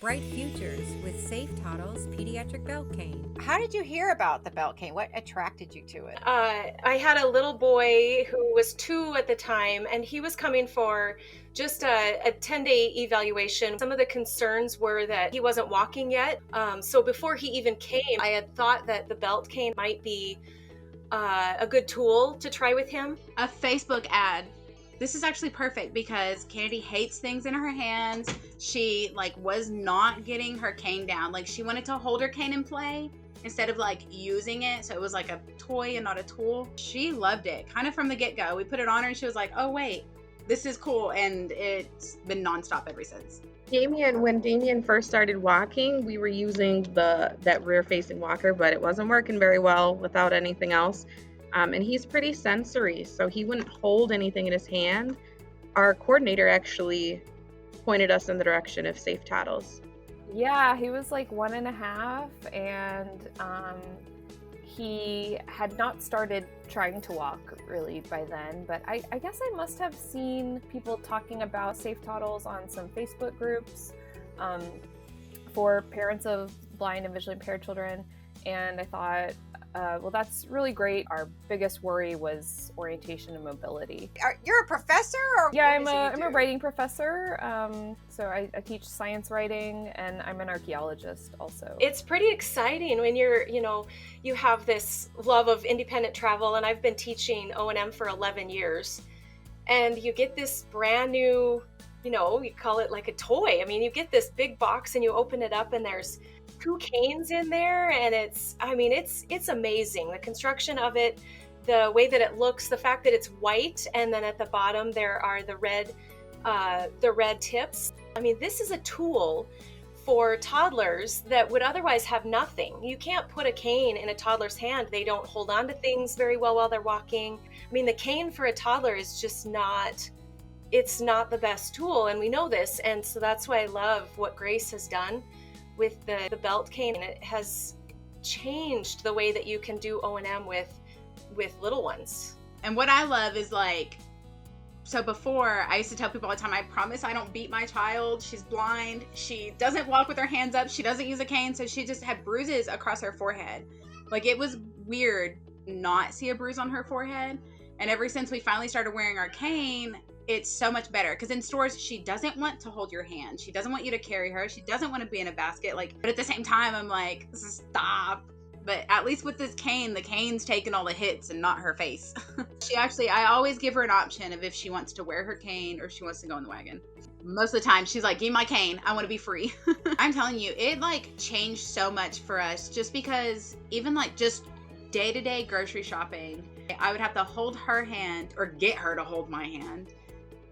bright futures with Safe Toddles pediatric belt cane. How did you hear about the belt cane? What attracted you to it? I had a little boy who was 2 at the time, and he was coming for just a 10-day evaluation. Some of the concerns were that he wasn't walking yet. So before he even came, I had thought that the belt cane might be a good tool to try with him. A Facebook ad. This is actually perfect because Kennedy hates things in her hands. She was not getting her cane down. She wanted to hold her cane and play instead of using it. So it was like a toy and not a tool. She loved it kind of from the get-go. We put it on her and she was like, oh wait, this is cool. And it's been nonstop ever since. When Damien first started walking, we were using that rear-facing walker, but it wasn't working very well without anything else. And he's pretty sensory, so he wouldn't hold anything in his hand. Our coordinator actually pointed us in the direction of Safe Toddles. Yeah, he was 1.5, and he had not started trying to walk really by then, but I guess I must have seen people talking about Safe Toddles on some Facebook groups for parents of blind and visually impaired children, and I thought, well, that's really great. Our biggest worry was orientation and mobility. You're a professor? Or yeah, I'm a writing professor. So I teach science writing, and I'm an archaeologist also. It's pretty exciting when you have this love of independent travel, and I've been teaching O&M for 11 years, and you get this brand new, you call it like a toy. I mean, you get this big box and you open it up and there's 2 canes in there, and it's amazing. The construction of it, the way that it looks, the fact that it's white, and then at the bottom there are the red tips. I mean, this is a tool for toddlers that would otherwise have nothing. You can't put a cane in a toddler's hand. They don't hold on to things very well while they're walking. I mean, the cane for a toddler is just not the best tool, and we know this, and so that's why I love what Grace has done with the belt cane, and it has changed the way that you can do O&M with little ones. And what I love is so before I used to tell people all the time, I promise I don't beat my child. She's blind. She doesn't walk with her hands up. She doesn't use a cane. So she just had bruises across her forehead. It was weird not see a bruise on her forehead. And ever since we finally started wearing our cane, it's so much better, because in stores she doesn't want to hold your hand, she doesn't want you to carry her, she doesn't want to be in a basket, but at the same time I'm like, stop. But at least with this cane, the cane's taking all the hits and not her face. I always give her an option of if she wants to wear her cane or she wants to go in the wagon. Most of the time she's like, give me my cane, I want to be free. I'm telling you, it changed so much for us, just because even just day-to-day grocery shopping, I would have to hold her hand or get her to hold my hand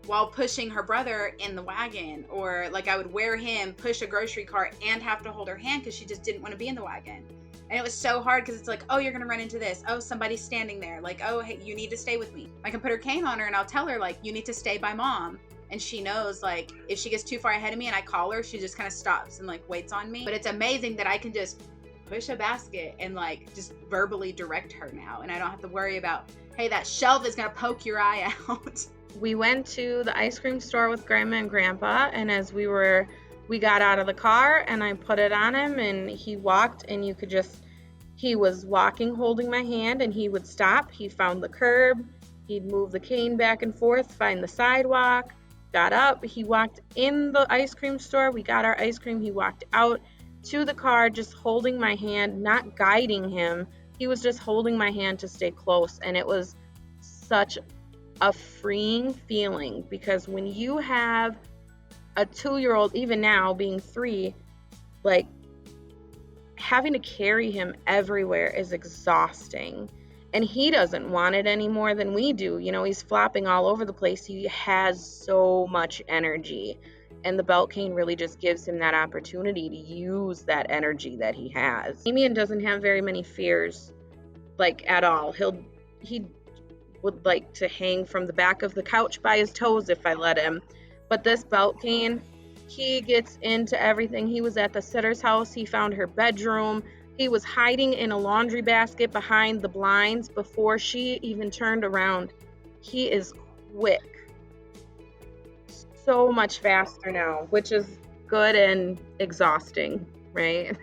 while pushing her brother in the wagon, or I would wear him, push a grocery cart, and have to hold her hand because she just didn't want to be in the wagon. And it was so hard because it's oh, you're gonna run into this, oh, somebody's standing there, oh, hey, you need to stay with me. I can put her cane on her and I'll tell her you need to stay by mom, and she knows if she gets too far ahead of me and I call her, she just kind of stops and waits on me. But it's amazing that I can just push a basket and just verbally direct her now, and I don't have to worry about, hey, that shelf is gonna poke your eye out. We went to the ice cream store with Grandma and Grandpa, and as we got out of the car and I put it on him and he walked, and he was walking holding my hand, and he would stop, he found the curb, he'd move the cane back and forth, find the sidewalk, got up, he walked in the ice cream store, we got our ice cream, he walked out to the car just holding my hand, not guiding him, he was just holding my hand to stay close. And it was such a freeing feeling, because when you have a 2-year-old, even now being 3, having to carry him everywhere is exhausting, and he doesn't want it any more than we do. He's flopping all over the place. He has so much energy, and the belt cane really just gives him that opportunity to use that energy that he has. Damien doesn't have very many fears, at all. He would like to hang from the back of the couch by his toes if I let him. But this belt cane, he gets into everything. He was at the sitter's house. He found her bedroom. He was hiding in a laundry basket behind the blinds before she even turned around. He is quick. So much faster now, which is good and exhausting, right?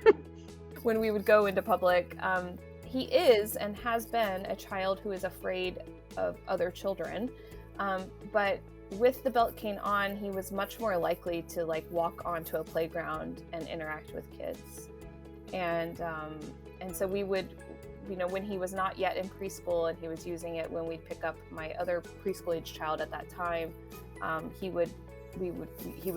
When we would go into public, he is and has been a child who is afraid of other children. But with the belt cane on, he was much more likely to like walk onto a playground and interact with kids. And so we would, you know, when he was not yet in preschool and he was using it when we'd pick up my other preschool age child at that time, he would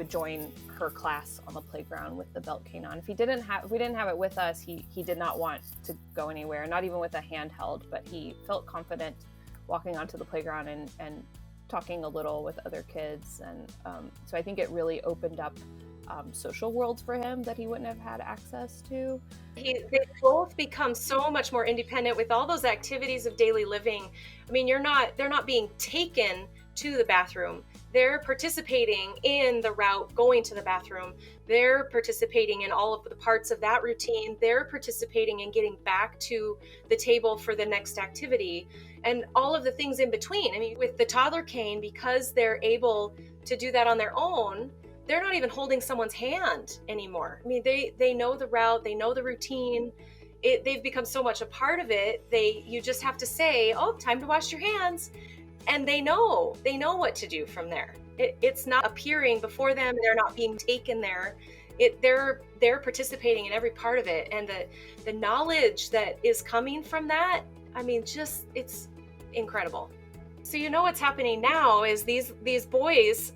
join her class on the playground with the belt cane on. If we didn't have it with us, he did not want to go anywhere, not even with a handheld, but he felt confident walking onto the playground and talking a little with other kids. And so I think it really opened up social worlds for him that he wouldn't have had access to. They both become so much more independent with all those activities of daily living. I mean, they're not being taken to the bathroom. They're participating in the route going to the bathroom. They're participating in all of the parts of that routine. They're participating in getting back to the table for the next activity and all of the things in between. I mean, with the toddler cane, because they're able to do that on their own, they're not even holding someone's hand anymore. I mean, they know the route, they know the routine. They've become so much a part of it. You just have to say, "Oh, time to wash your hands." And they know what to do from there. It's not appearing before them. They're not being taken there. They're participating in every part of it. And the knowledge that is coming from that, I mean, it's incredible. So you know what's happening now is these boys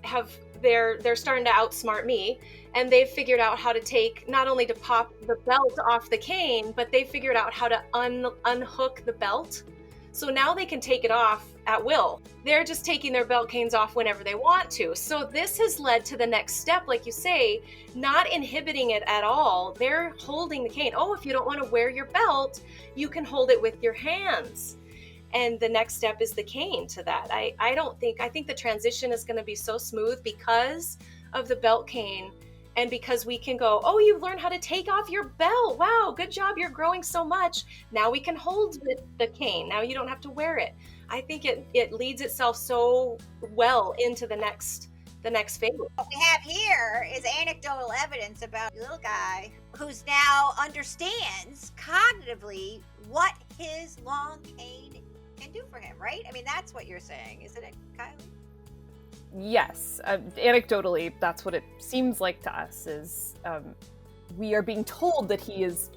they're starting to outsmart me, and they've figured out how to take, not only to pop the belt off the cane, but they figured out how to unhook the belt. So now they can take it off at will. They're just taking their belt canes off whenever they want to. So this has led to the next step, like you say, not inhibiting it at all. They're holding the cane. Oh, if you don't want to wear your belt, you can hold it with your hands. And the next step is the cane to that. I think the transition is going to be so smooth because of the belt cane. And because we can go, "Oh, you've learned how to take off your belt. Wow, good job. You're growing so much. Now we can hold the cane. Now you don't have to wear it." I think it leads itself so well into the next phase. What we have here is anecdotal evidence about a little guy who's now understands cognitively what his long cane can do for him, right? I mean, that's what you're saying, isn't it, Kylie? Yes, anecdotally, that's what it seems like to us. Is we are being told that he is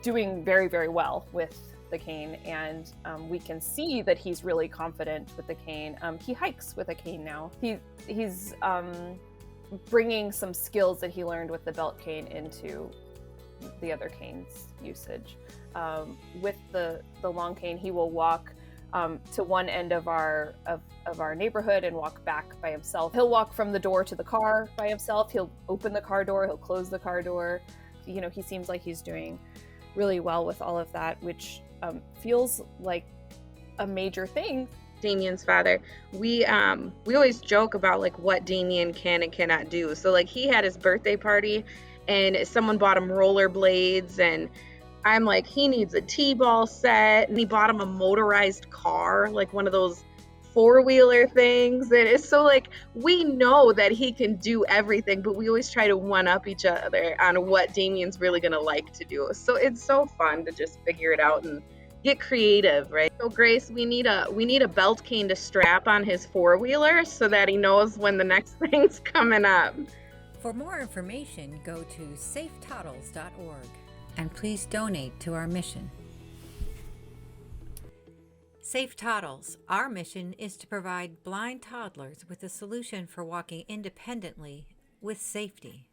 doing very, very well with the cane, and we can see that he's really confident with the cane. He hikes with a cane now. He's bringing some skills that he learned with the belt cane into the other cane's usage. With the long cane, he will walk to one end of our neighborhood and walk back by himself. He'll walk from the door to the car by himself. He'll open the car door. He'll close the car door. You know, he seems like he's doing really well with all of that, which feels like a major thing. Damien's father, we always joke about like what Damien can and cannot do. So like he had his birthday party and someone bought him rollerblades, and I'm like, he needs a T-ball set, and he bought him a motorized car, like one of those four-wheeler things. And it's so like, we know that he can do everything, but we always try to one-up each other on what Damien's really gonna like to do. So it's so fun to just figure it out and get creative, right? So Grace, we need a belt cane to strap on his four-wheeler so that he knows when the next thing's coming up. For more information, go to safetoddles.org and please donate to our mission. Safe Toddles. Our mission is to provide blind toddlers with a solution for walking independently with safety.